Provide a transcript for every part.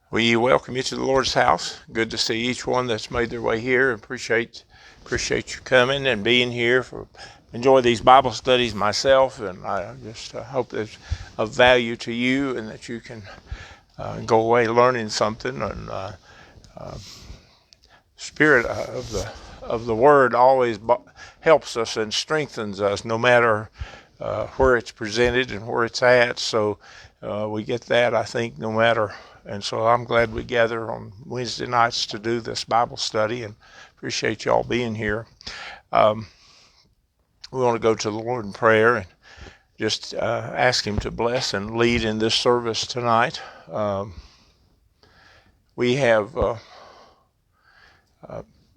We welcome you to the Lord's house. Good to see each one that's made their way here. Appreciate you coming and being here. Enjoy these Bible studies myself, and I just hope it's of value to you and that you can go away learning something. And Spirit of the Word always helps us and strengthens us, no matter where it's presented and where it's at. So we get that, I think, no matter. And so I'm glad we gather on Wednesday nights to do this Bible study, and appreciate y'all being here. We want to go to the Lord in prayer and just ask Him to bless and lead in this service tonight. We have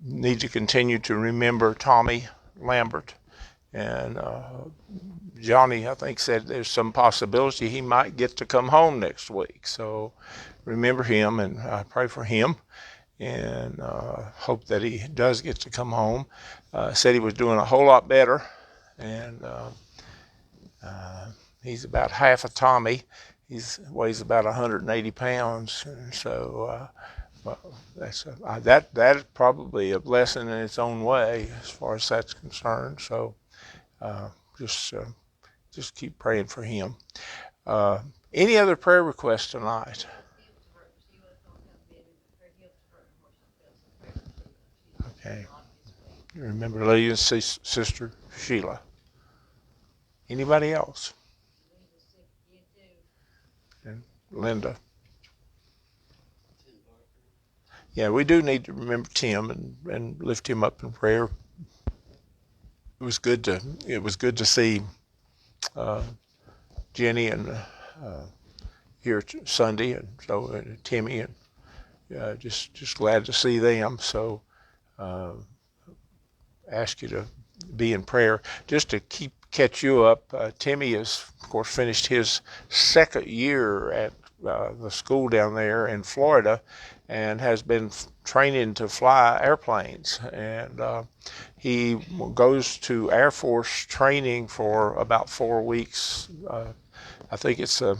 need to continue to remember Tommy Lambert. And Johnny, I think, said there's some possibility he might get to come home next week. So remember him, and I pray for him, and hope that he does get to come home. Said he was doing a whole lot better, and he's about half of Tommy. He weighs about 180 pounds, and so well, that is probably a blessing in its own way as far as that's concerned. So just keep praying for him. Any other prayer requests tonight? Okay. Remember Lillian's sister Sheila. Anybody else? And Linda. Yeah, we do need to remember Tim and lift him up in prayer. It was good to see Jenny and here Sunday, and so Timmy, and just glad to see them. So ask you to be in prayer. Just to catch you up, Timmy has, of course, finished his second year at the school down there in Florida, and has been training to fly airplanes. And he goes to Air Force training for about 4 weeks. I think it's the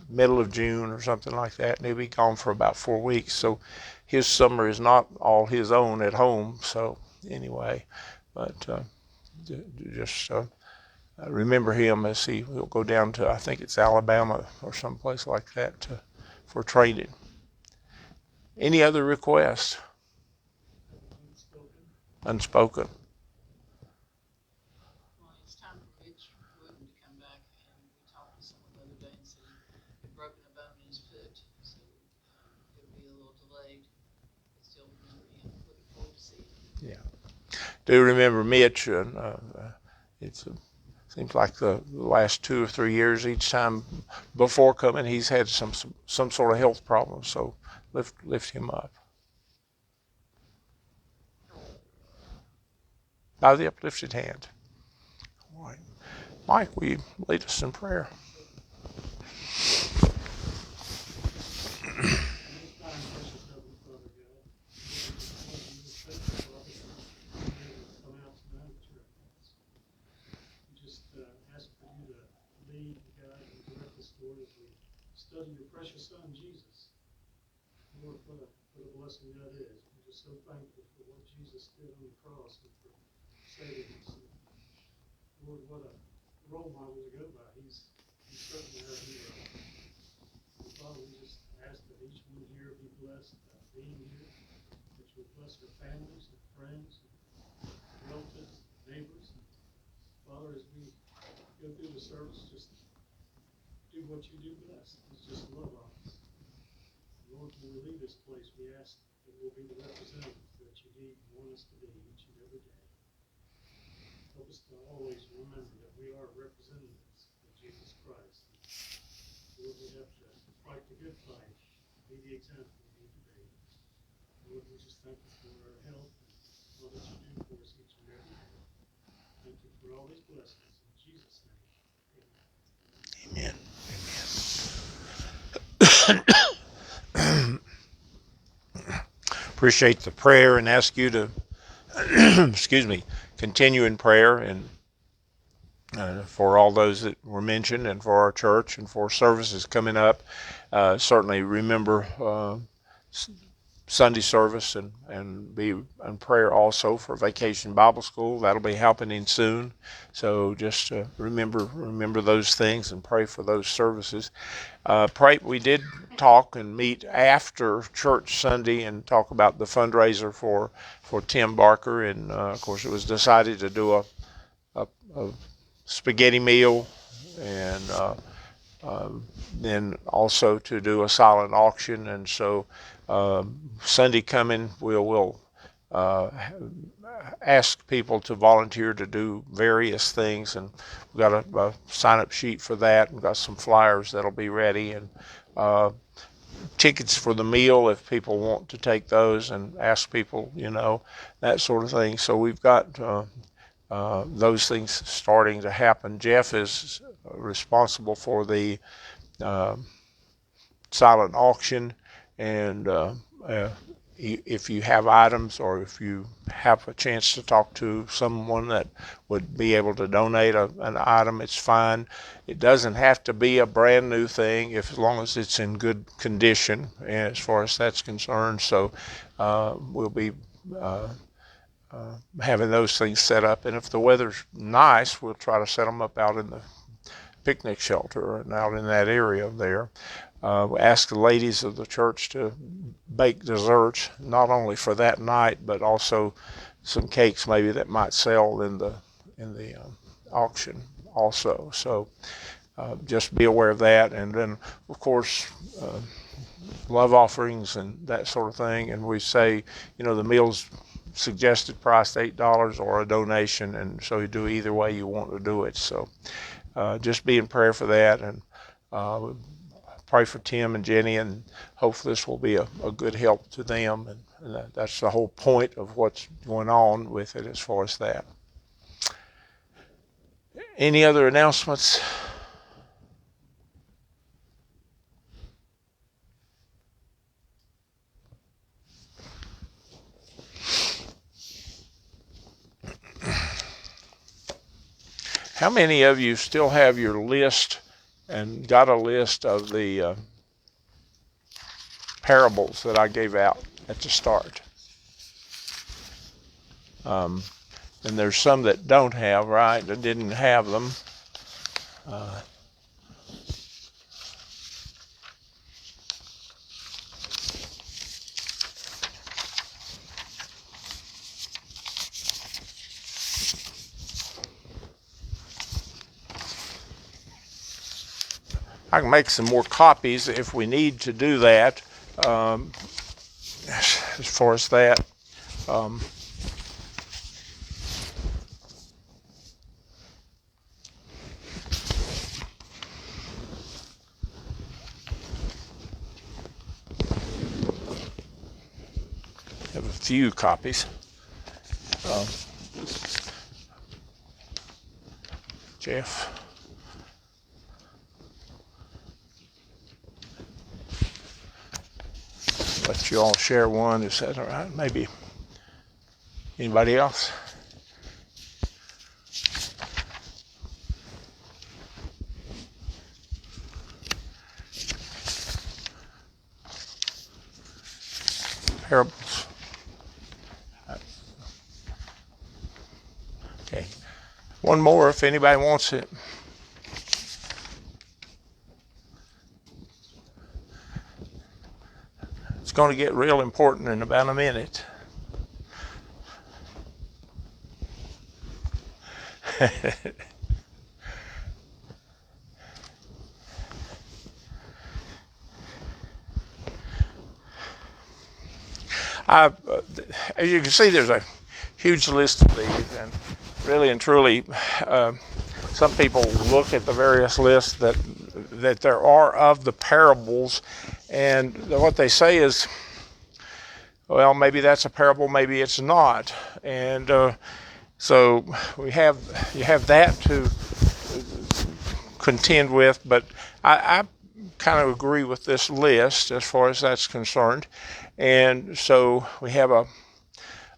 middle of June or something like that, and he'll be gone for about 4 weeks. So his summer is not all his own at home. So anyway, but just remember him as he will go down to, I think it's Alabama or someplace like that for training. Any other requests? Unspoken. Well, it's time for Mitch Wooten to come back, and we talked to someone the other day and said he'd broken a bone in his foot, so it'll be a little delayed. But still remember him. Looking forward to seeing him. Yeah. Do remember Mitch, and seems like the last 2 or 3 years, each time before coming, he's had some sort of health problem. So lift him up. By the uplifted hand. All right. Mike, will you lead us in prayer? Study your precious Son, Jesus. Lord, what a blessing that is. We're just so thankful for what Jesus did on the cross and for saving us. Lord, what a role model to go by. He's certainly our hero. And Father, we just ask that each one here be blessed being here, that you would bless their families and friends and relatives, neighbors. Father, as we go through the service, just do what you do best. It's just love on us. Lord, when we leave this place, we ask that we'll be the representatives that you need and want us to be each and every day. Help us to always remember that we are representatives of Jesus Christ. Lord, we have to fight the good fight, be the example we need to be. Lord, we just thank you for our health and all that you do for us each and every day. Thank you for all these blessings. In Jesus' name, amen. Amen. Appreciate the prayer and ask you to, excuse me, continue in prayer and for all those that were mentioned and for our church and for services coming up. Certainly remember Sunday service and be in prayer also for Vacation Bible School. That'll be happening soon. So just remember those things and pray for those services. Pray. We did talk and meet after church Sunday and talk about the fundraiser for Tim Barker, and of course it was decided to do a spaghetti meal, and then also to do a silent auction. And so Sunday coming, we'll ask people to volunteer to do various things, and we've got a sign-up sheet for that. We've got some flyers that'll be ready, and tickets for the meal if people want to take those, and ask people, that sort of thing. So we've got those things starting to happen. Jeff is responsible for the silent auction, and if you have items, or if you have a chance to talk to someone that would be able to donate an item, it's fine. It doesn't have to be a brand new thing, as long as it's in good condition, as far as that's concerned. So we'll be having those things set up, and if the weather's nice, we'll try to set them up out in the picnic shelter and out in that area there. We asked the ladies of the church to bake desserts, not only for that night, but also some cakes maybe that might sell in the auction also. So just be aware of that. And then, of course, love offerings and that sort of thing. And we say, the meal's suggested price $8 or a donation, and so you do either way you want to do it. So just be in prayer for that, and pray for Tim and Jenny, and hopefully this will be a good help to them, and that's the whole point of what's going on with it as far as that. Any other announcements? How many of you still have your list and got a list of the parables that I gave out at the start? And there's some that don't have, right? That didn't have them. I can make some more copies if we need to do that. As far as that, have a few copies. Jeff. Let you all share one. Is that all right? Maybe. Anybody else? Parables. Okay. One more if anybody wants it. It's going to get real important in about a minute. As you can see, there's a huge list of these, and really and truly, some people look at the various lists that there are of the parables, and what they say is, well, maybe that's a parable, maybe it's not, and so you have that to contend with. But I kind of agree with this list as far as that's concerned, and so we have a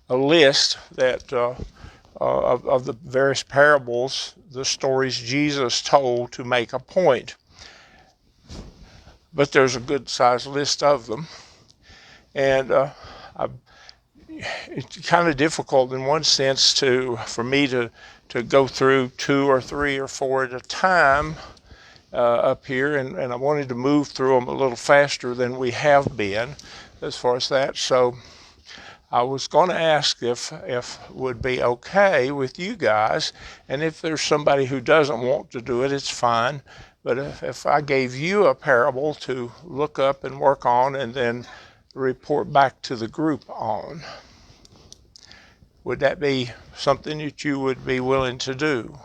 list that of the various parables, the stories Jesus told to make a point. But there's a good sized list of them. And it's kind of difficult in one sense for me to go through 2 or 3 or 4 at a time up here, and I wanted to move through them a little faster than we have been as far as that. So I was going to ask if it would be okay with you guys, and if there's somebody who doesn't want to do it, it's fine. But if I gave you a parable to look up and work on and then report back to the group on, would that be something that you would be willing to do?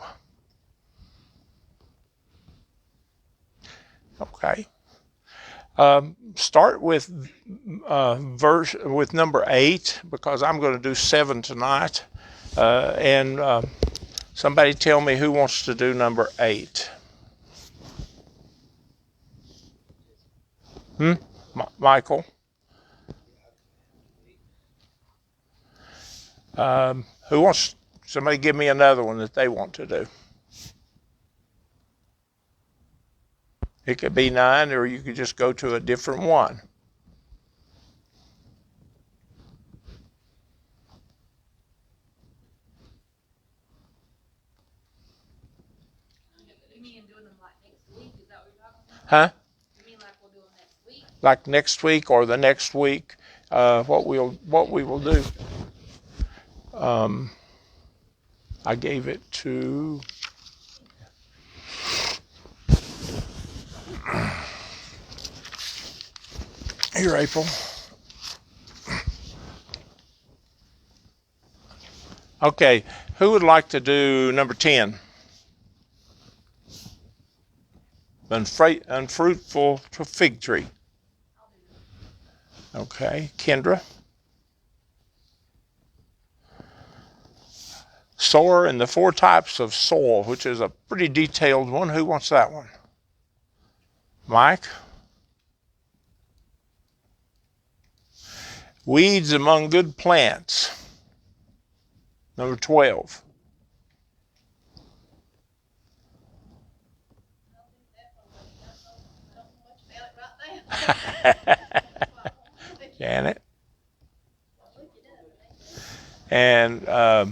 Okay. Start with with number 8, because I'm going to do 7 tonight. And somebody tell me who wants to do number 8. Michael. Who wants? Somebody give me another one that they want to do. It could be 9, or you could just go to a different one. You mean doing them like next week? Is that what you're talking about? Huh? You mean like we'll do them next week? Like next week or the next week, what we will do. I gave it to. Here, April. Okay, who would like to do number 10? Unfruitful fig tree. Okay, Kendra. Sower and the 4 types of soil, which is a pretty detailed one. Who wants that one? Mike? Weeds among good plants. Number 12. Janet. And how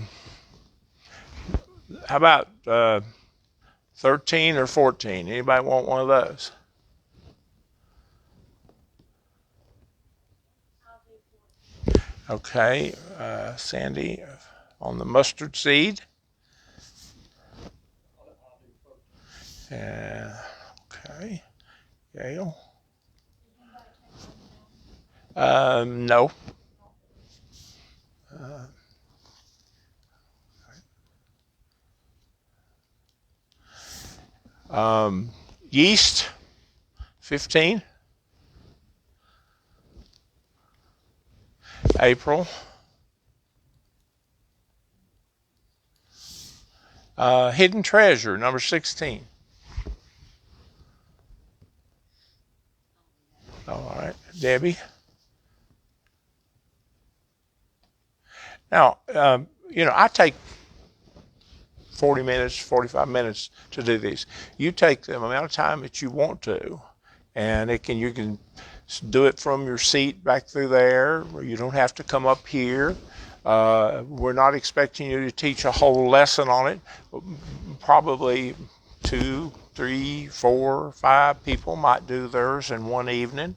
about 13 or 14? Anybody want one of those? Okay, Sandy on the mustard seed. Okay, Gail. No. Yeast, 15. April. Hidden treasure, number 16. All right, Debbie. Now, I take 40 minutes, 45 minutes to do these. You take the amount of time that you want to, and you can do it from your seat back through there, or you don't have to come up here. We're not expecting you to teach a whole lesson on it. Probably 2, 3, 4, 5 people might do theirs in one evening.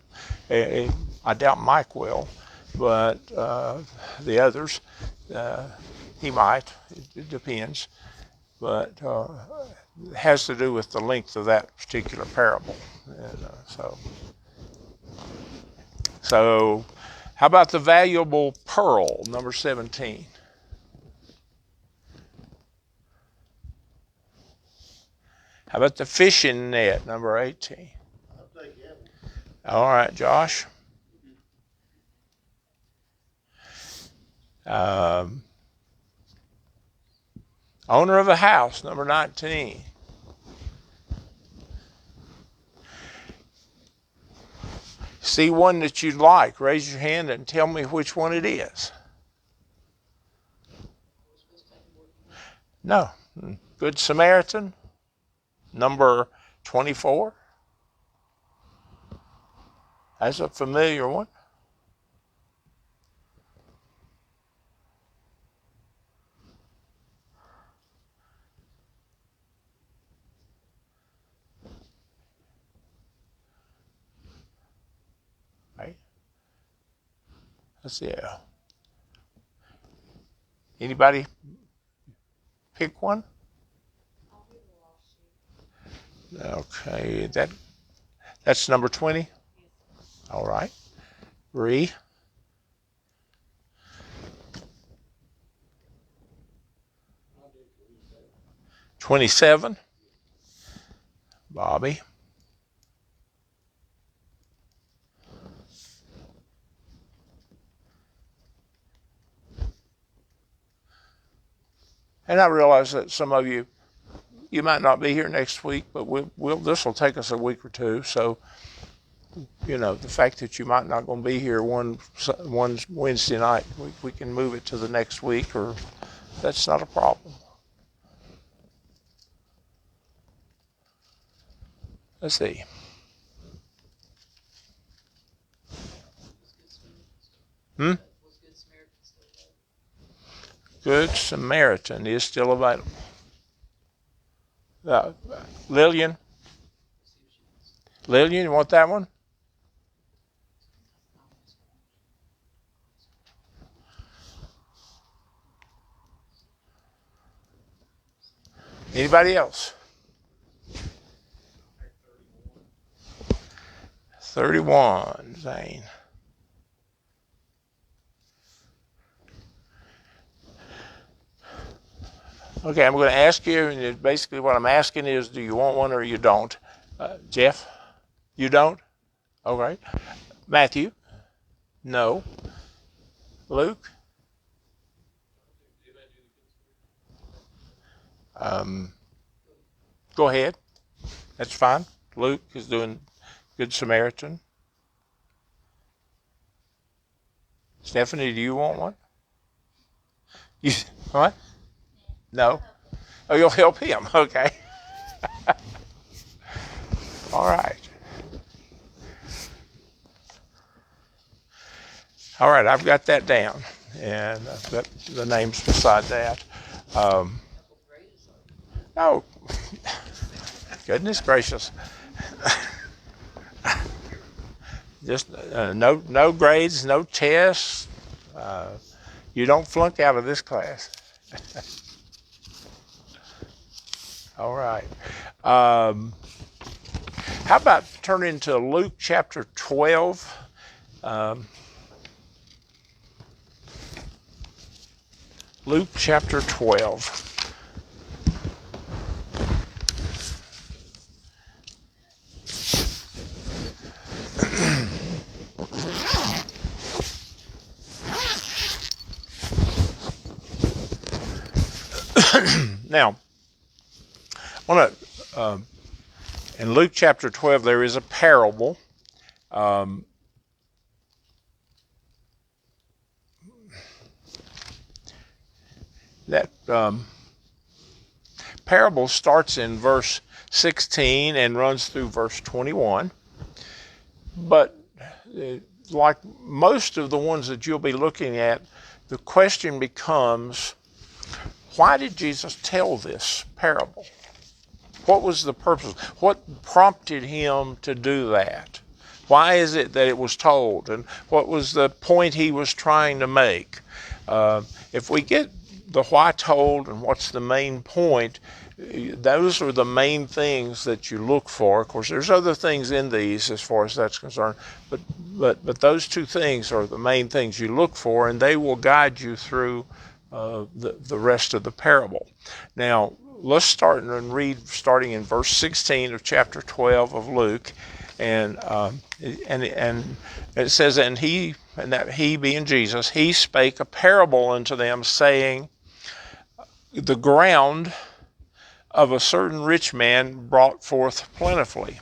I doubt Mike will, but the others, he might. It depends. But it has to do with the length of that particular parable. And, so how about the valuable pearl, number 17? How about the fishing net, number 18? I'll take that one. All right, Josh. Owner of a house, number 19. See one that you'd like, raise your hand and tell me which one it is. No. Good Samaritan, number 24. That's a familiar one. Let's see. Anybody pick one? Okay, that's number 20. All right. Bree. 27. Bobby. And I realize that some of you might not be here next week, but this will take us a week or two. So, the fact that you might not going to be here one Wednesday night, we can move it to the next week, or that's not a problem. Let's see. Hmm? Good Samaritan is still available. Lillian, you want that one? Anybody else? 31, Zane. Okay, I'm going to ask you, and basically what I'm asking is, do you want one or you don't? Jeff, you don't? All right. Matthew? No. Luke? Go ahead. That's fine. Luke is doing Good Samaritan. Stephanie, do you want one? You what? No. Oh, you'll help him. Okay. All right. All right, I've got that down, and I've got the names beside that. Oh, goodness gracious. Just no grades, no tests. You don't flunk out of this class. All right. How about turning to Luke chapter 12? Luke chapter 12. Now, in Luke chapter 12, there is a parable. That parable starts in verse 16 and runs through verse 21. But like most of the ones that you'll be looking at, the question becomes, why did Jesus tell this parable? What was the purpose? What prompted him to do that? Why is it that it was told? And what was the point he was trying to make? If we get the why told and what's the main point, those are the main things that you look for. Of course, there's other things in these as far as that's concerned, but those two things are the main things you look for, and they will guide you through the rest of the parable. Now, let's start and read starting in verse 16 of chapter 12 of Luke, and it says, and that he being Jesus, he spake a parable unto them, saying, the ground of a certain rich man brought forth plentifully.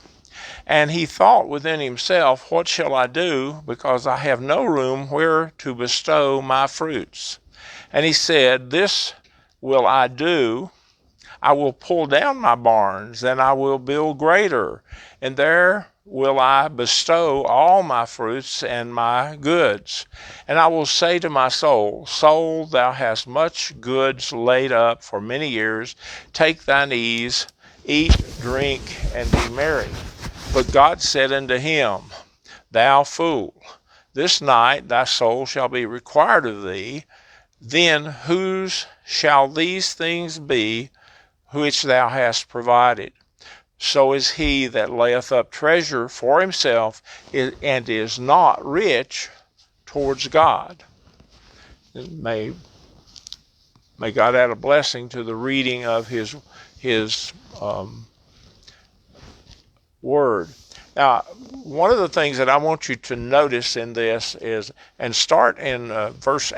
And he thought within himself, what shall I do, because I have no room where to bestow my fruits? And he said, this will I do, I will pull down my barns, and I will build greater, and there will I bestow all my fruits and my goods. And I will say to my soul, soul, thou hast much goods laid up for many years. Take thine ease, eat, drink, and be merry. But God said unto him, thou fool, this night thy soul shall be required of thee. Then whose shall these things be which thou hast provided? So is he that layeth up treasure for himself and is not rich towards God. May God add a blessing to the reading of his word. Now, one of the things that I want you to notice in this is, and start in verse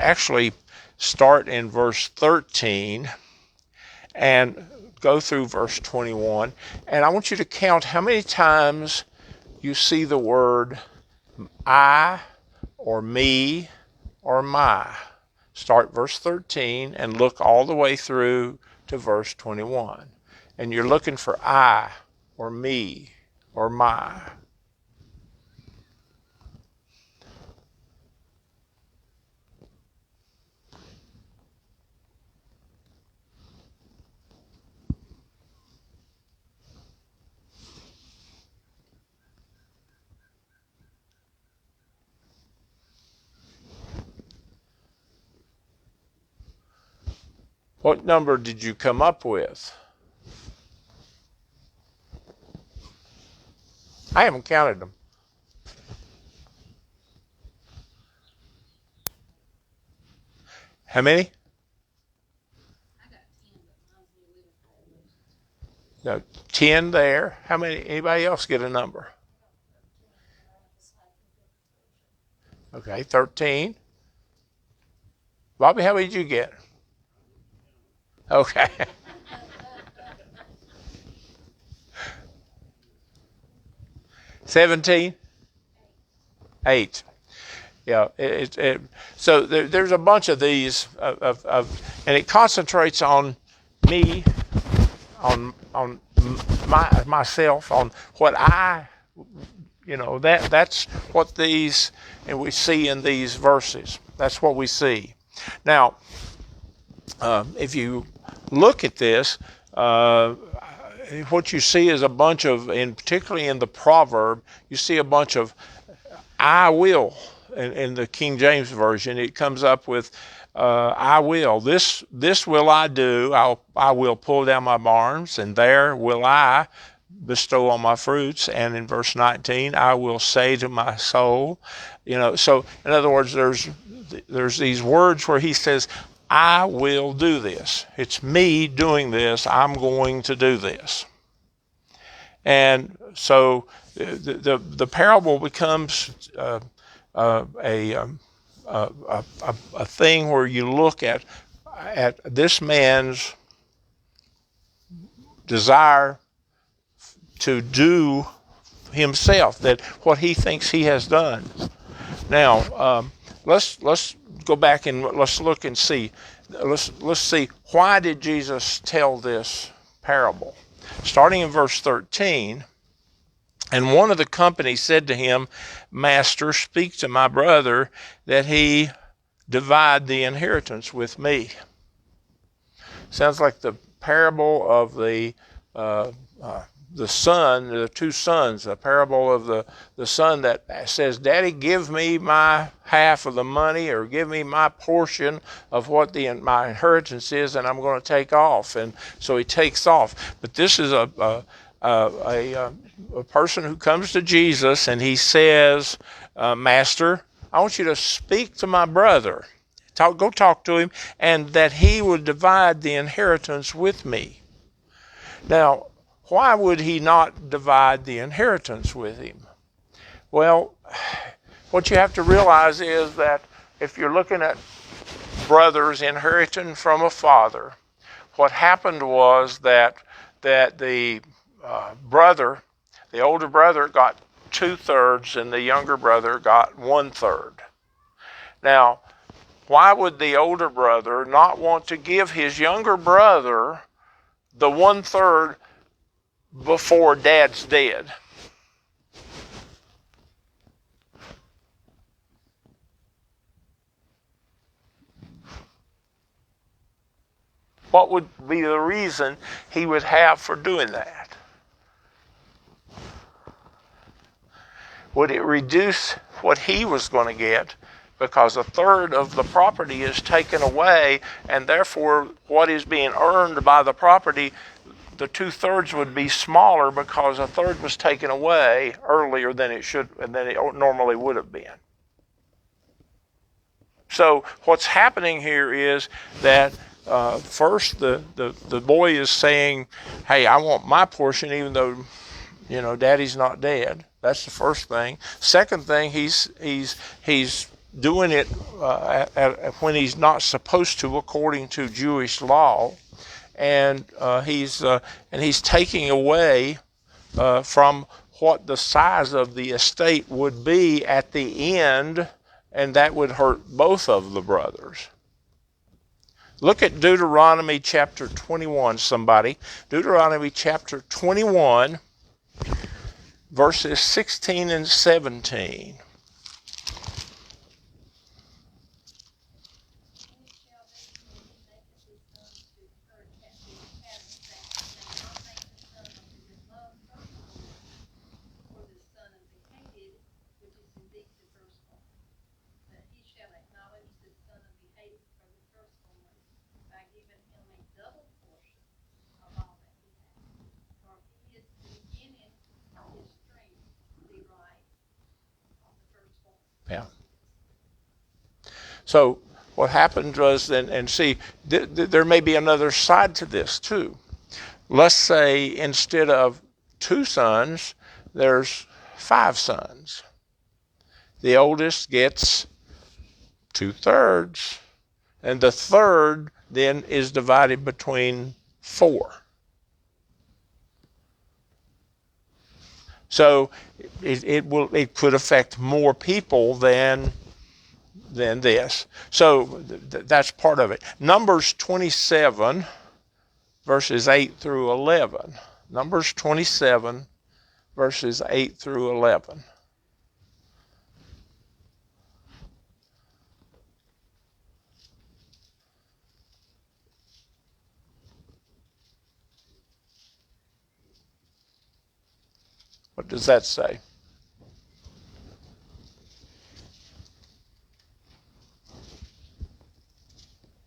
13 and go through verse 21, and I want you to count how many times you see the word I or me or my. Start verse 13 and look all the way through to verse 21. And you're looking for I or me or my. What number did you come up with? I haven't counted them. How many? I got 10, but mine's new living translation. No, 10 there. How many? Anybody else get a number? Okay, 13. Bobby, how many did you get? Okay. 17? 8. Yeah. So there's a bunch of these, and it concentrates on me, on myself, on what I, that's what these, and we see in these verses. That's what we see. Now, if you look at this, what you see is a bunch of, and particularly in the proverb, you see a bunch of I will. In the King James Version, it comes up with I will. This will I do. I will pull down my barns, and there will I bestow on my fruits. And in verse 19, I will say to my soul, So in other words, there's these words where he says, I will do this. It's me doing this. I'm going to do this. And so the parable becomes a thing where you look at this man's desire to do himself, that what he thinks he has done. Now, let's go back and let's look and see. Let's see, why did Jesus tell this parable? Starting in verse 13, and one of the company said to him, Master, speak to my brother that he divide the inheritance with me. Sounds like the parable of the son, the two sons, the parable of the son that says, Daddy, give me my half of the money, or give me my portion of what my inheritance is, and I'm going to take off. And so he takes off. But this is a person who comes to Jesus, and he says, Master, I want you to speak to my brother. Go talk to him, and that he would divide the inheritance with me. Now, why would he not divide the inheritance with him? Well, what you have to realize is that if you're looking at brothers inheriting from a father, what happened was that the older brother got 2/3, and the younger brother got 1/3. Now, why would the older brother not want to give his younger brother the 1/3 before Dad's dead? What would be the reason he would have for doing that? Would it reduce what he was going to get, because a third of the property is taken away, and therefore what is being earned by the property, the 2/3 would be smaller because a third was taken away earlier than it normally would have been. So what's happening here is that first the boy is saying, "Hey, I want my portion, even though Daddy's not dead." That's the first thing. Second thing, he's doing it when he's not supposed to, according to Jewish law, and he's taking away from what the size of the estate would be at the end, and that would hurt both of the brothers. Look at Deuteronomy chapter 21, somebody. Deuteronomy chapter 21, verses 16 and 17. Yeah. So what happened was, and see, there may be another side to this too. Let's say instead of 2 sons, there's 5 sons. The oldest gets 2/3, and the third then is divided between 4. So it could affect more people than this. So that's part of it. Numbers 27, verses 8 through 11. Numbers 27, verses 8 through 11. What does that say?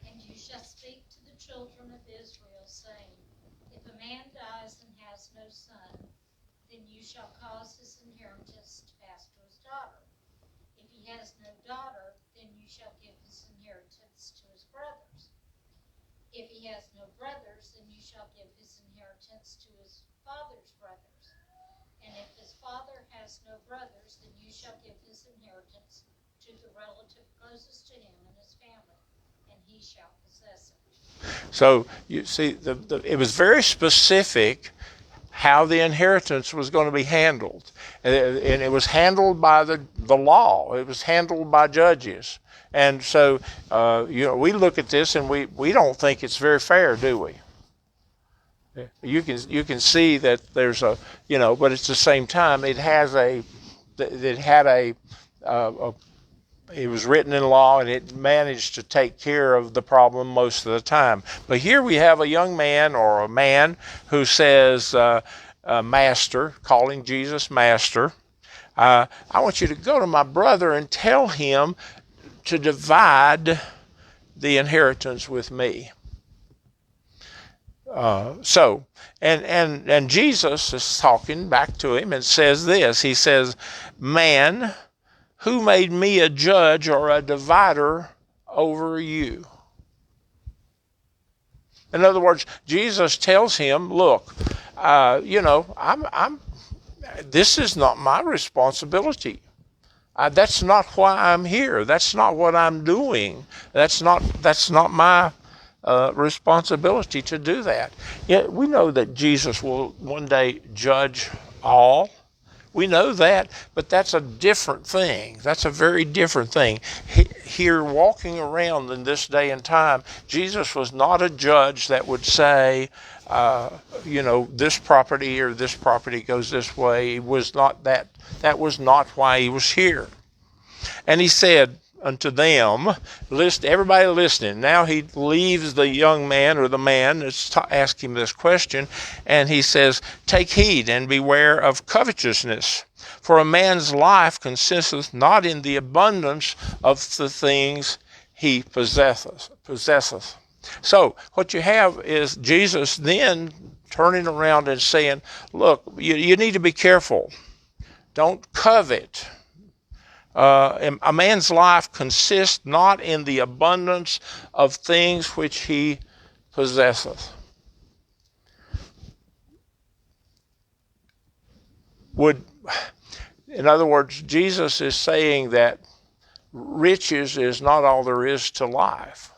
And you shall speak to the children of Israel, saying, if a man dies and has no son, then you shall cause his inheritance to pass to his daughter. If he has no daughter, then you shall give his inheritance to his brothers. If he has no brothers, then you shall give his inheritance to his father's brothers. And if his father has no brothers, then you shall give his inheritance to the relative closest to him and his family, and he shall possess it. So you see, it was very specific how the inheritance was going to be handled, and it was handled by the law. It was handled by judges, and so we look at this and we don't think it's very fair, do we? You can see that there's but at the same time it was written in law, and it managed to take care of the problem most of the time. But here we have a young man, or a man, who says, Master, calling Jesus Master, I want you to go to my brother and tell him to divide the inheritance with me. And Jesus is talking back to him and says this. He says, man, who made me a judge or a divider over you? In other words, Jesus tells him, look, this is not my responsibility. That's not why I'm here. That's not what I'm doing. That's not my responsibility to do that. Yet we know that Jesus will one day judge all. We know that, but that's a different thing. That's a very different thing. Here, walking around in this day and time, Jesus was not a judge that would say, this property or this property goes this way. It was not that. That was not why he was here. And he said, unto them. Everybody listening. Now he leaves the young man or the man that's asking this question, and he says, "Take heed and beware of covetousness. For a man's life consisteth not in the abundance of the things he possesseth." So what you have is Jesus then turning around and saying, look, you need to be careful. Don't covet. A man's life consists not in the abundance of things which he possesseth. In other words, Jesus is saying that riches is not all there is to life.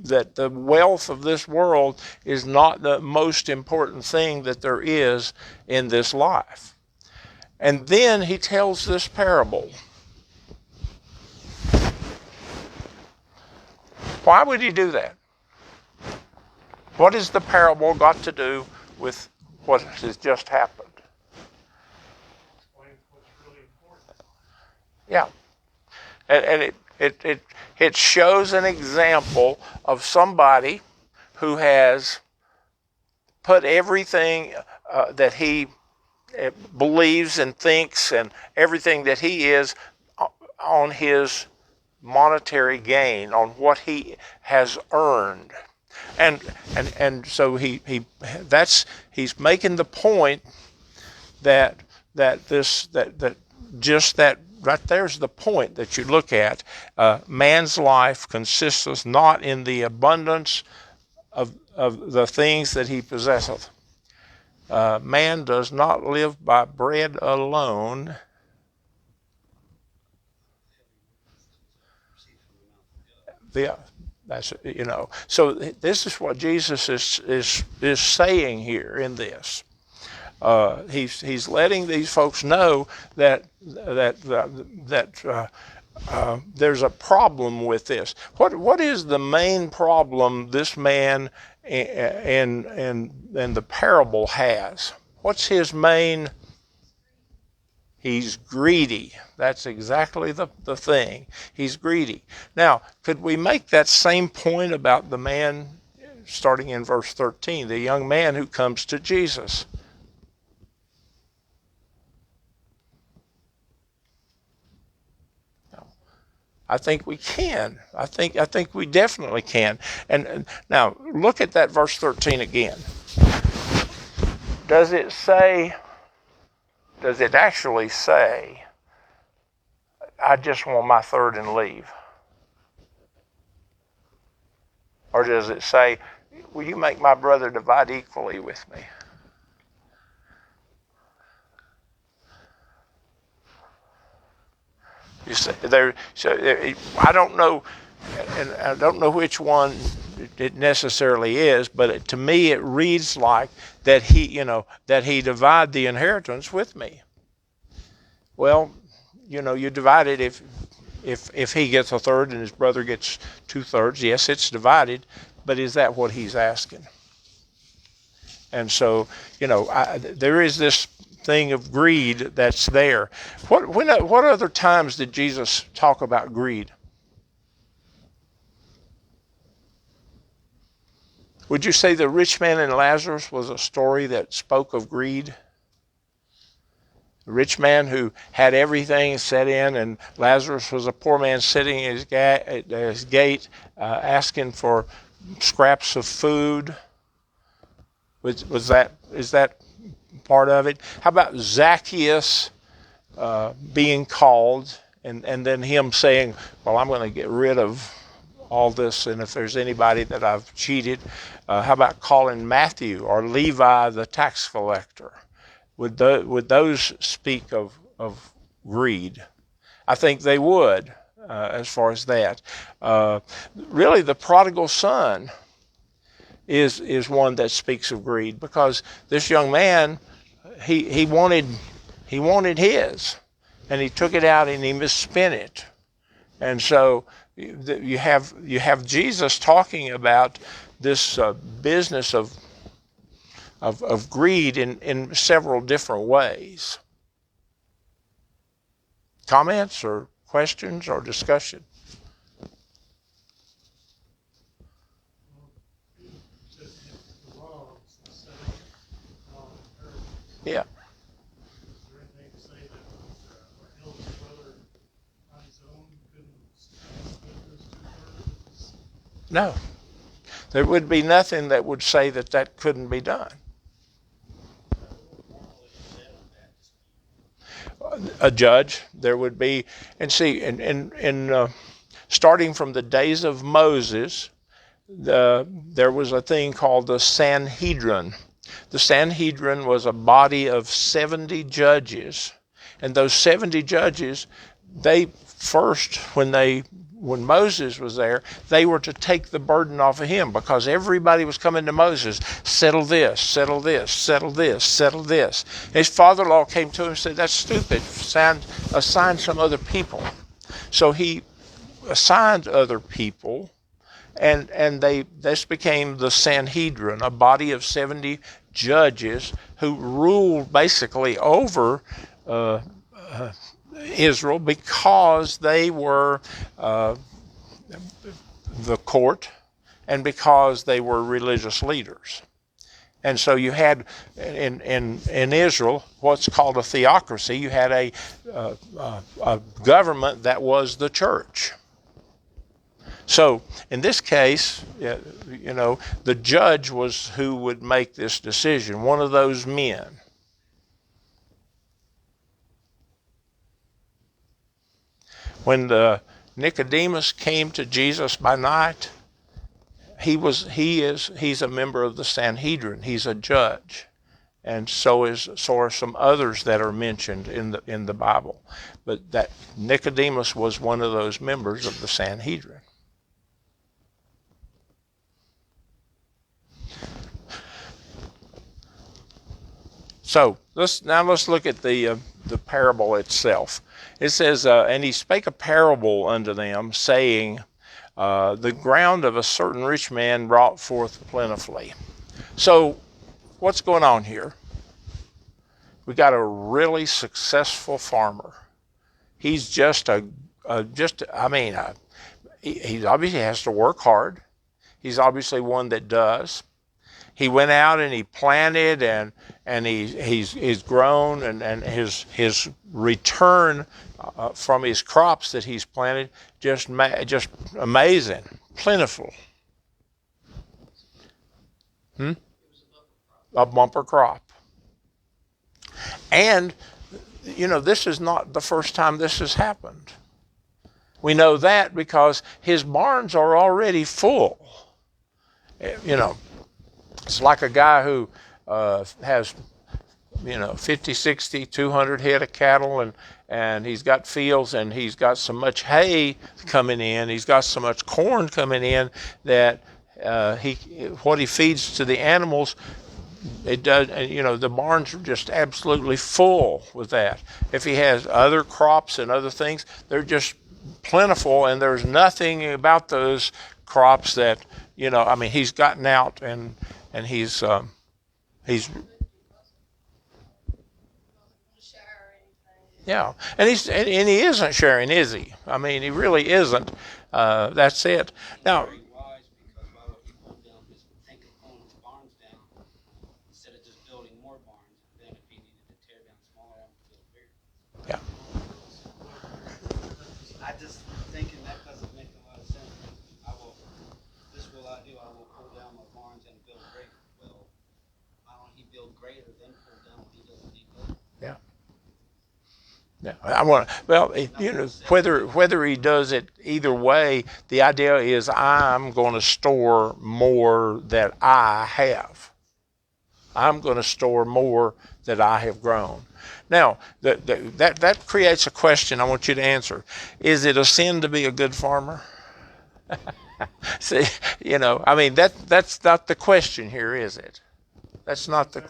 That the wealth of this world is not the most important thing that there is in this life. And then he tells this parable. Why would he do that? What has the parable got to do with what has just happened? Explain what's really important. Yeah. And it shows an example of somebody who has put everything that he believes and thinks and everything that he is on his monetary gain, on what he has earned. And so he's making the point that just that right there's the point that you look at. Man's life consisteth not in the abundance of the things that he possesseth. Man does not live by bread alone. Yeah, that's So this is what Jesus is saying here in this. He's letting these folks know that there's a problem with this. What is the main problem this man and the parable has? What's his main? He's greedy. That's exactly the thing. He's greedy. Now, could we make that same point about the man starting in verse 13, the young man who comes to Jesus? I think we can. I think we definitely can. And now look at that verse 13 again. Does it actually say, I just want my third and leave? Or does it say, will you make my brother divide equally with me? You say there. So I don't know, and I don't know which one it necessarily is, but to me it reads like that he divide the inheritance with me. Well, you divide it if he gets a third and his brother gets 2/3. Yes, it's divided, but is that what he's asking? And so there is this thing of greed that's there. What other times did Jesus talk about greed? Would you say the rich man and Lazarus was a story that spoke of greed? The rich man who had everything set in, and Lazarus was a poor man sitting at his gate asking for scraps of food. Is that part of it? How about Zacchaeus being called and then him saying, well, I'm going to get rid of all this, and if there's anybody that I've cheated. How about calling Matthew or Levi the tax collector? Would those speak of greed? I think they would, as far as that. Really, the prodigal son is one that speaks of greed, because this young man, he wanted his, and he took it out and he misspent it. And so you have Jesus talking about this business of greed in several different ways. Comments or questions or discussion? Said the law set up law of inheritance. Yeah. Is there anything to say that our eldest brother on his own couldn't split those 2/3 of his? No. There would be nothing that would say that that couldn't be done. A judge, there would be, and see, starting from the days of Moses, there was a thing called the Sanhedrin. The Sanhedrin was a body of 70 judges, and those 70 judges, they first, when Moses was there, they were to take the burden off of him, because everybody was coming to Moses, settle this, settle this, settle this, settle this. His father-in-law came to him and said, that's stupid, assign some other people. So he assigned other people, and this became the Sanhedrin, a body of 70 judges who ruled basically over Israel, because they were the court and because they were religious leaders. And so you had in Israel what's called a theocracy. You had a government that was the church. So in this case, the judge was who would make this decision, one of those men. When Nicodemus came to Jesus by night, he's a member of the Sanhedrin. He's a judge, and so are some others that are mentioned in the Bible. But that Nicodemus was one of those members of the Sanhedrin. So let's look at the parable itself. It says, and he spake a parable unto them, saying, the ground of a certain rich man brought forth plentifully. So what's going on here? We got a really successful farmer. He's he obviously has to work hard. He's obviously one that does. He went out and he planted, and he's grown, and his return from his crops that he's planted just amazing, plentiful. A bumper crop. And this is not the first time this has happened. We know that because his barns are already full. It's like a guy who has 50, 60, 200 head of cattle, and he's got fields, and he's got so much hay coming in, he's got so much corn coming in that what he feeds to the animals, it does. The barns are just absolutely full with that. If he has other crops and other things, they're just plentiful, and there's nothing about those crops that he's gotten out and he's yeah, and he isn't sharing, is he? I mean, he really isn't. That's it. Now, yeah. I just thinking that doesn't make a lot of sense. This will I do. I will pull down my barns and build greater. Well, why don't he build greater then pull down what he doesn't need build? Yeah. Yeah. Whether he does it either way, the idea is I'm going to store more that I have. I'm going to store more that I have grown. Now, that creates a question I want you to answer. Is it a sin to be a good farmer? See, that's not the question here, is it? That's not the...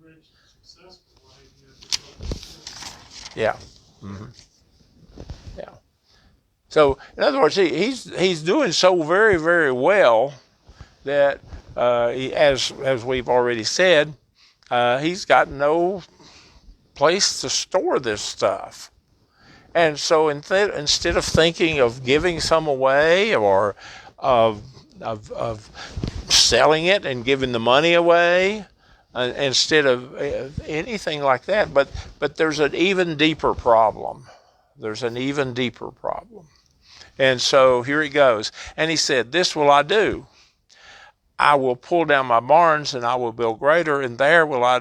Rich, successful life, Yeah. Mm-hmm. Yeah. So, in other words, he's doing so very, very well that, as we've already said, he's got no place to store this stuff. And so instead of thinking of giving some away or of, of selling it and giving the money away, instead of anything like that, but there's an even deeper problem. There's an even deeper problem. And so here he goes. And he said, "This will I do. I will pull down my barns and I will build greater, and there will I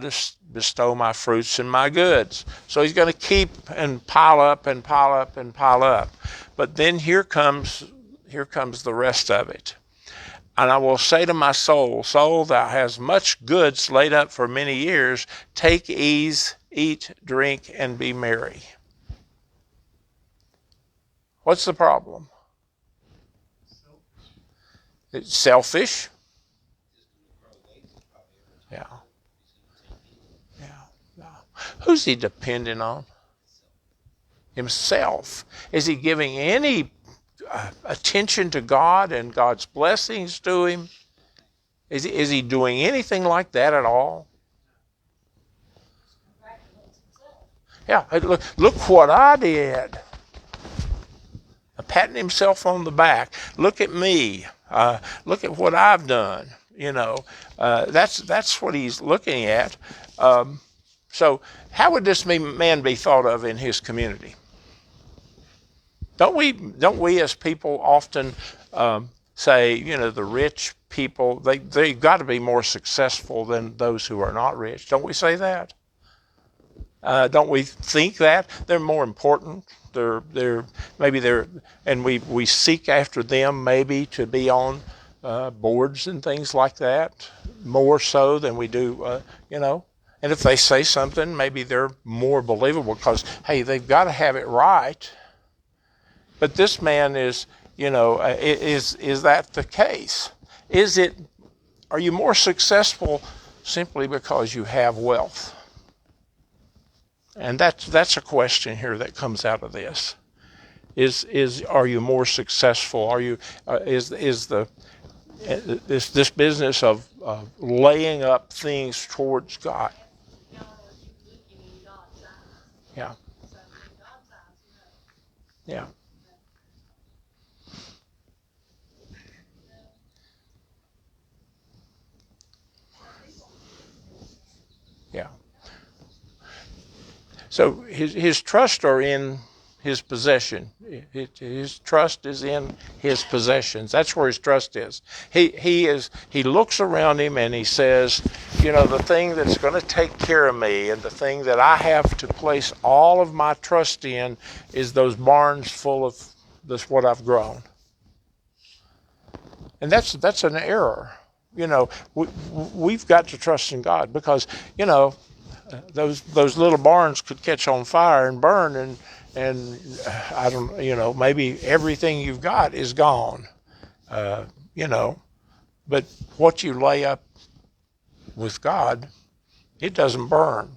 bestow my fruits and my goods." So he's going to keep and pile up and pile up and pile up. But then here comes the rest of it. "And I will say to my soul, Soul, thou hast much goods laid up for many years. Take ease, eat, drink, and be merry." What's the problem? It's selfish. Yeah. Yeah. Yeah. Who's he depending on? Himself. Is he giving any attention to God and God's blessings to him? Is he doing anything like that at all? Yeah. Look what I did. Patting himself on the back. Look at me. Look at what I've done. That's what he's looking at. So how would this man be thought of in his community? Don't we as people often say, the rich people, they've got to be more successful than those who are not rich? Don't we say that? Don't we think that they're more important? And we seek after them maybe to be on boards and things like that more so than we do, And if they say something, maybe they're more believable because, hey, they've got to have it right. But this man is, is that the case? Are you more successful simply because you have wealth? And that's a question here that comes out of this. Are you more successful? Are you is this business of laying up things towards God? Yeah. Yeah. Yeah. So his trust are in his possession. His trust is in his possessions. That's where his trust is. He looks around him and he says, the thing that's going to take care of me and the thing that I have to place all of my trust in is those barns full of this what I've grown. And that's an error. We've got to trust in God because, those little barns could catch on fire and burn, and I don't, maybe everything you've got is gone, but what you lay up with God, it doesn't burn,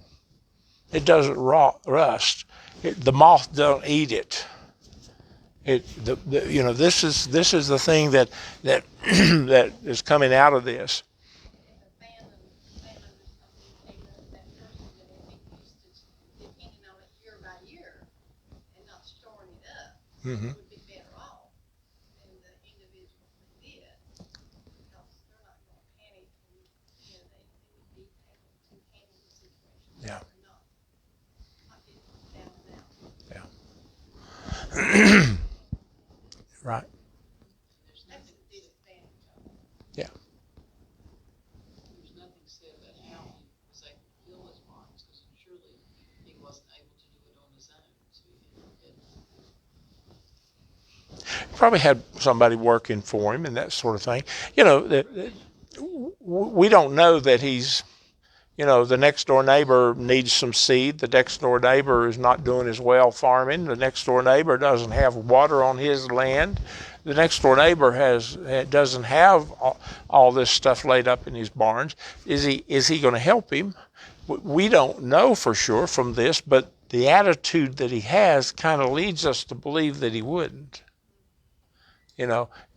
it doesn't rust, the moth don't eat it. This is the thing that that is coming out of this. Mm-hmm. Would be better off than the individual that did, because they're not going to panic and, they would be able to handle the situation. Yeah. Not get down and out. Yeah. Right. There's nothing to disadvantage of it. Yeah. There's nothing said about how he was able to fill his barns, because surely he wasn't able to do it on his own. So he had Probably had somebody working for him and that sort of thing. We don't know that he's, the next door neighbor needs some seed. The next door neighbor is not doing as well farming. The next door neighbor doesn't have water on his land. The next door neighbor doesn't have all this stuff laid up in his barns. Is he going to help him? We don't know for sure from this, but the attitude that he has kind of leads us to believe that he wouldn't. Yeah. Wealth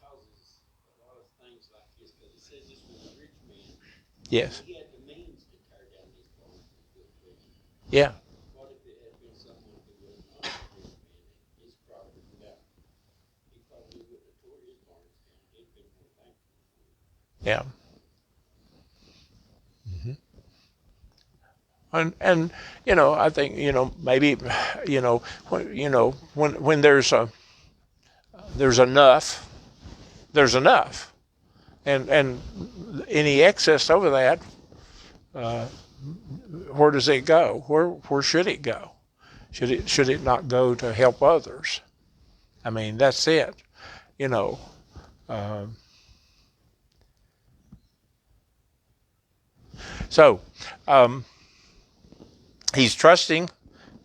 causes a lot of things like this, but it's says this was a rich man. Yes. He had the means to tear down his barns and build greater. Yeah. What if it had been someone who was not a rich man and his property without? He probably wouldn't have tore his barns down. He'd been more thankful. Yeah. And I think maybe when there's enough, there's enough, and any excess over that, where does it go? Where should it go? Should it not go to help others? I mean, that's it. Um, so he's trusting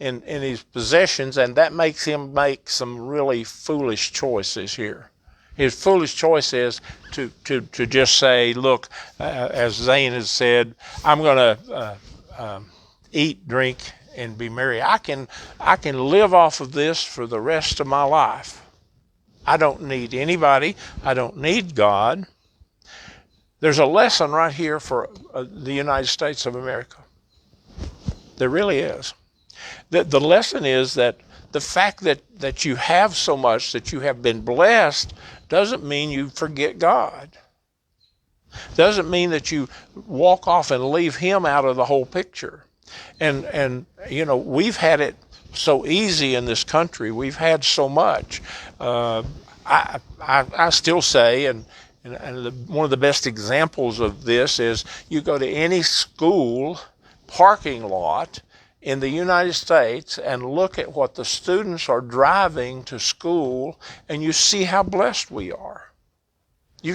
in his possessions, and that makes him make some really foolish choices here. His foolish choice is to just say, look, as Zane has said, I'm going to eat, drink, and be merry. I can live off of this for the rest of my life. I don't need anybody. I don't need God. There's a lesson right here for the United States of America. There really is. The lesson is that the fact that you have so much, that you have been blessed, doesn't mean you forget God. Doesn't mean that you walk off and leave Him out of the whole picture. And we've had it so easy in this country. We've had so much. I still say, and one of the best examples of this is you go to any school parking lot in the United States and look at what the students are driving to school, and you see how blessed we are. You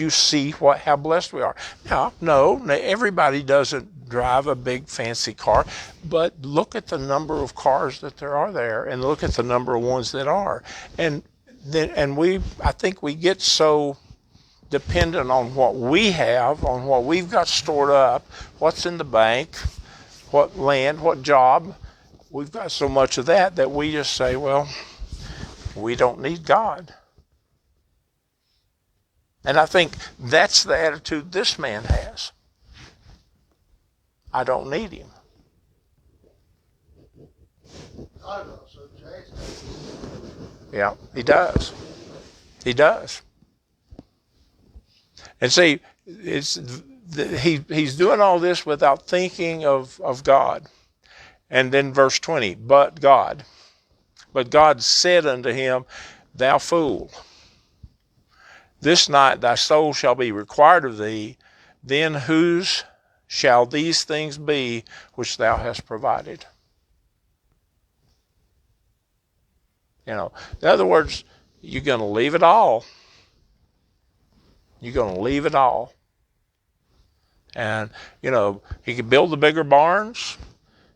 see how blessed we are. Now, no, everybody doesn't drive a big fancy car, but look at the number of cars that there are there, and look at the number of ones that are. I think we get so dependent on what we have, on what we've got stored up, what's in the bank, what land, what job. We've got so much of that we just say, well, we don't need God. And I think that's the attitude this man has. I don't need Him. Yeah, he does. He does. And see, he's doing all this without thinking of God. And then verse 20, but God said unto him, thou fool, this night thy soul shall be required of thee, then whose shall these things be which thou hast provided? In other words, you're going to leave it all. You're going to leave it all. And, he could build the bigger barns.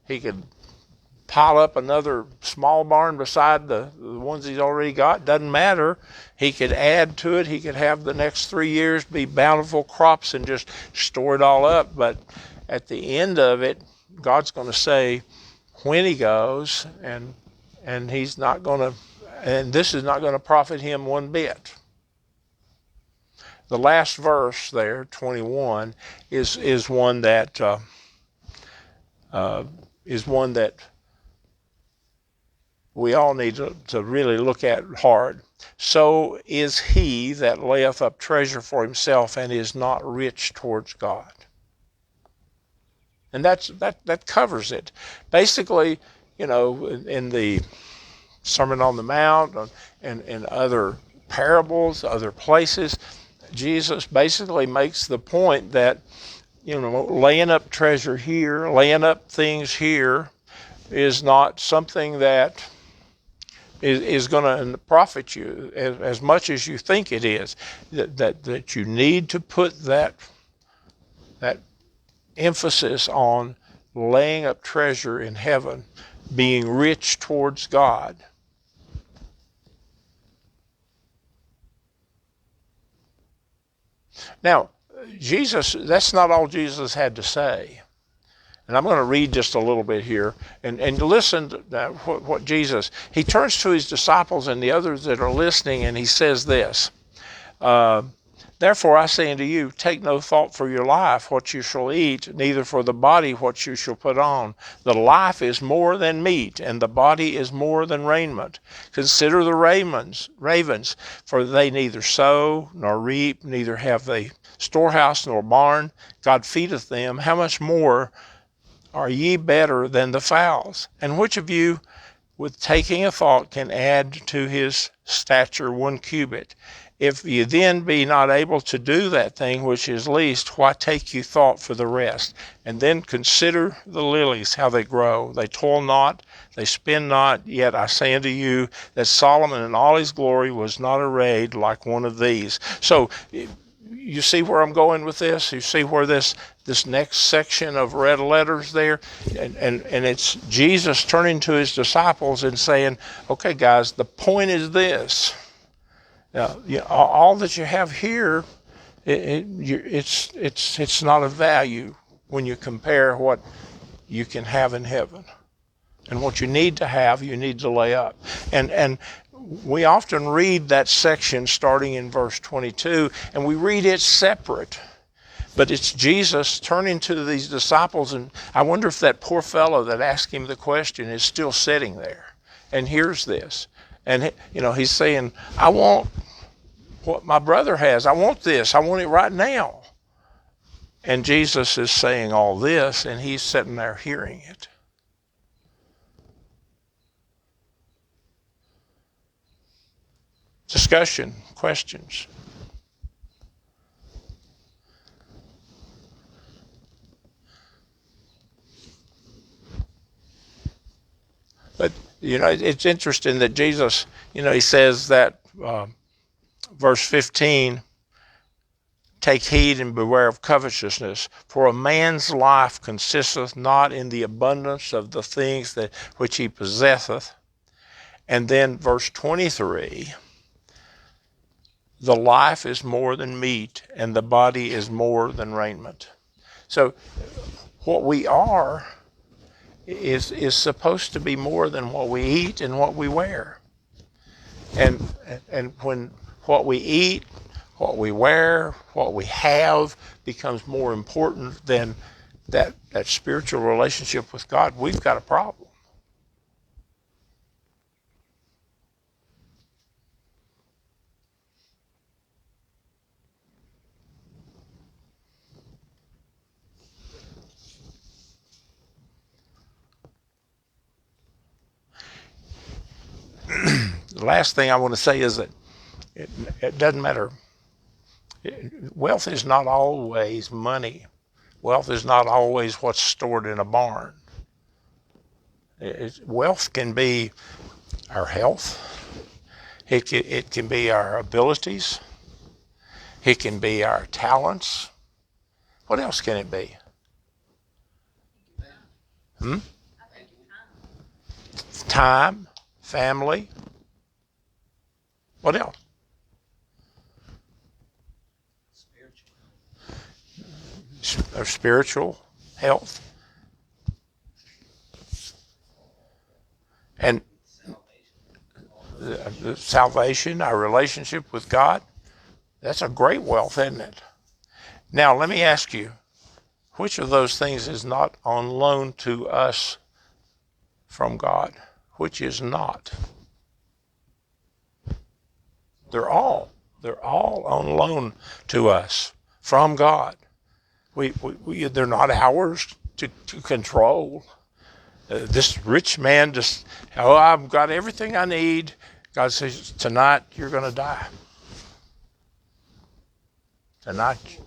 He could pile up another small barn beside the ones he's already got. Doesn't matter. He could add to it. He could have the next 3 years be bountiful crops and just store it all up. But at the end of it, God's going to say when he goes, and he's not going to, and this is not going to profit him one bit. The last verse there, 21, is one that we all need to really look at hard. So is he that layeth up treasure for himself and is not rich towards God. And that covers it. Basically, in the Sermon on the Mount and other parables, other places, Jesus basically makes the point that, laying up treasure here, laying up things here is not something that is going to profit you as much as you think it is. That you need to put that emphasis on laying up treasure in heaven, being rich towards God. Now, Jesus, that's not all Jesus had to say. And I'm going to read just a little bit here and listen to what Jesus, he turns to his disciples and the others that are listening, and he says this, Therefore I say unto you, take no thought for your life, what you shall eat, neither for the body, what you shall put on. The life is more than meat, and the body is more than raiment. Consider the ravens, for they neither sow nor reap, neither have they storehouse nor barn. God feedeth them. How much more are ye better than the fowls? And which of you, with taking a thought, can add to his stature 1 cubit? If ye then be not able to do that thing which is least, why take you thought for the rest? And then consider the lilies, how they grow. They toil not, they spin not, yet I say unto you that Solomon in all his glory was not arrayed like one of these. So you see where I'm going with this? You see where this next section of red letters there? And it's Jesus turning to his disciples and saying, okay, guys, the point is this. All that you have here, it's not of value when you compare what you can have in heaven. And what you need to have, you need to lay up. And we often read that section starting in verse 22, and we read it separate. But it's Jesus turning to these disciples, and I wonder if that poor fellow that asked him the question is still sitting there and hears this. And, he's saying, I want what my brother has. I want this. I want it right now. And Jesus is saying all this, and he's sitting there hearing it. Discussion, questions. But, it's interesting that Jesus, he says that, verse 15, take heed and beware of covetousness, for a man's life consisteth not in the abundance of the things that which he possesseth. And then verse 23, the life is more than meat, and the body is more than raiment. So what we are is supposed to be more than what we eat and what we wear. And when what we eat, what we wear, what we have becomes more important than that spiritual relationship with God, we've got a problem. The last thing I want to say is that it doesn't matter. Wealth is not always money. Wealth is not always what's stored in a barn. Wealth can be our health. It can be our abilities. It can be our talents. What else can it be? Time, family. What else? Our spiritual health. And the salvation, our relationship with God. That's a great wealth, isn't it? Now, let me ask you, which of those things is not on loan to us from God? Which is not? They're all on loan to us from God. They're not ours to control. This rich man I've got everything I need. God says, tonight you're going to die. Tonight.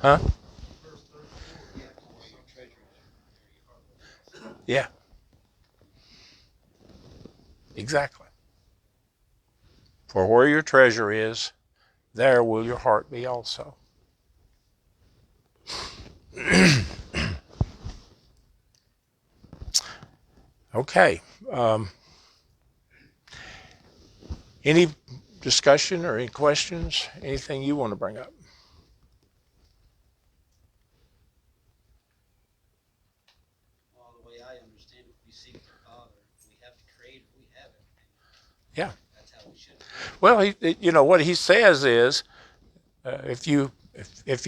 Huh? Yeah. Exactly. For where your treasure is, there will your heart be also. Okay. Any discussion or any questions? Anything you want to bring up? Well, the way I understand it, we seek the Father, we have the Creator, we have everything. Yeah. That's how we should. Well, what he says is, if you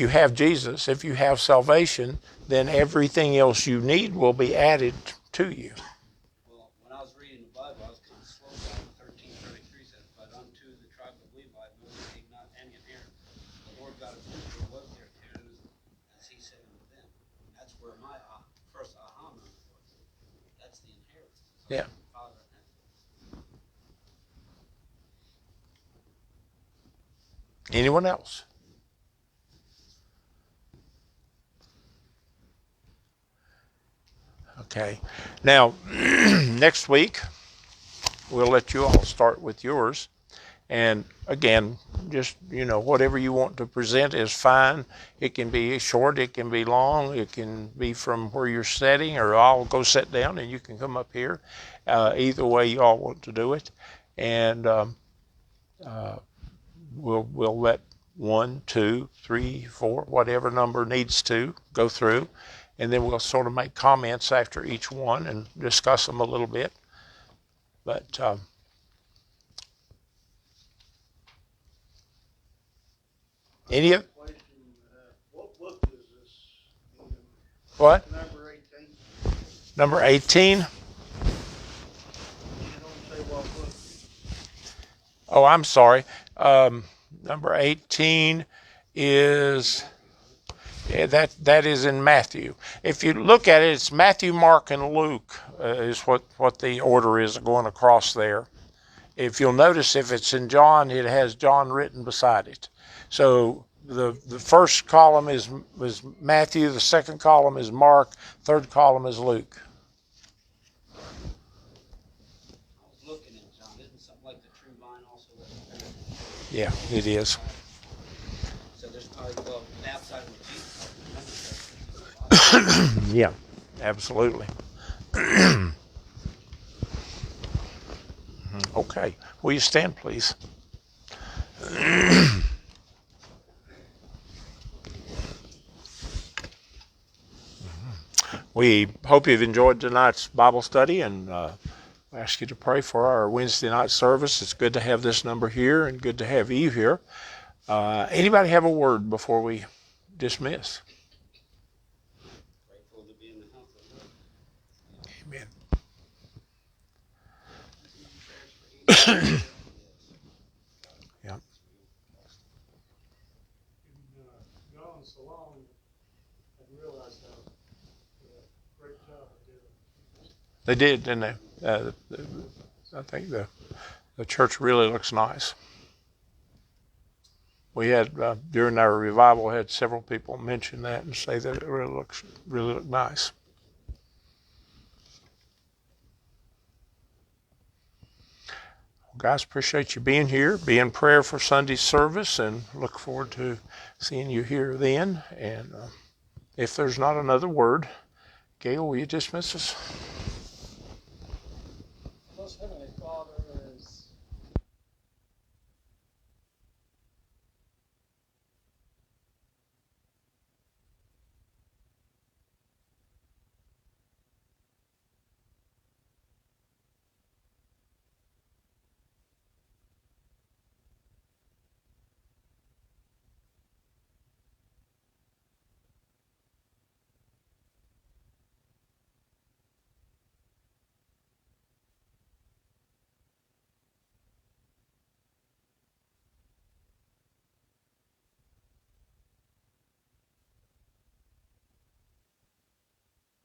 have Jesus, if you have salvation, then everything else you need will be added to you. Well, when I was reading the Bible, I was kind of slow down. 13:33 says, "But unto the tribe of Levi, Moses gave not any inheritance. The Lord God of Israel was their inheritance, as He said unto them." And that's where my first aha moment was. That's the inheritance. Yeah. Father. Anyone else? Okay. Now, next week, we'll let you all start with yours. And again, just, whatever you want to present is fine. It can be short, it can be long, it can be from where you're sitting, or I'll go sit down and you can come up here. Either way you all want to do it. And we'll let 1, 2, 3, 4, whatever number needs to go through. And then we'll sort of make comments after each one and discuss them a little bit. But any of What book is this? what? Number 18. Number 18? You don't say what book. Oh, I'm sorry. Number 18 is that is in Matthew. If you look at it, it's Matthew, Mark, and Luke is what the order is going across there. If you'll notice, if it's in John, it has John written beside it. So the first column is Matthew, the second column is Mark, third column is Luke. I was looking at John. Isn't something like the true vine also? Yeah, it is. So there's probably, well, outside of Jesus. Yeah, absolutely. Okay. Will you stand, please? We hope you've enjoyed tonight's Bible study, and we ask you to pray for our Wednesday night service. It's good to have this number here and good to have Eve here. Anybody have a word before we dismiss? Grateful to be in the house of the Lord. Amen. Yeah. Gone so long, I realized how great job I did. They did, didn't they? I think the church really looks nice. We had during our revival had several people mention that and say that it really looked nice. Well, guys, appreciate you being here. Be in prayer for Sunday's service, and look forward to seeing you here then. And if there's not another word, Gail, will you dismiss us?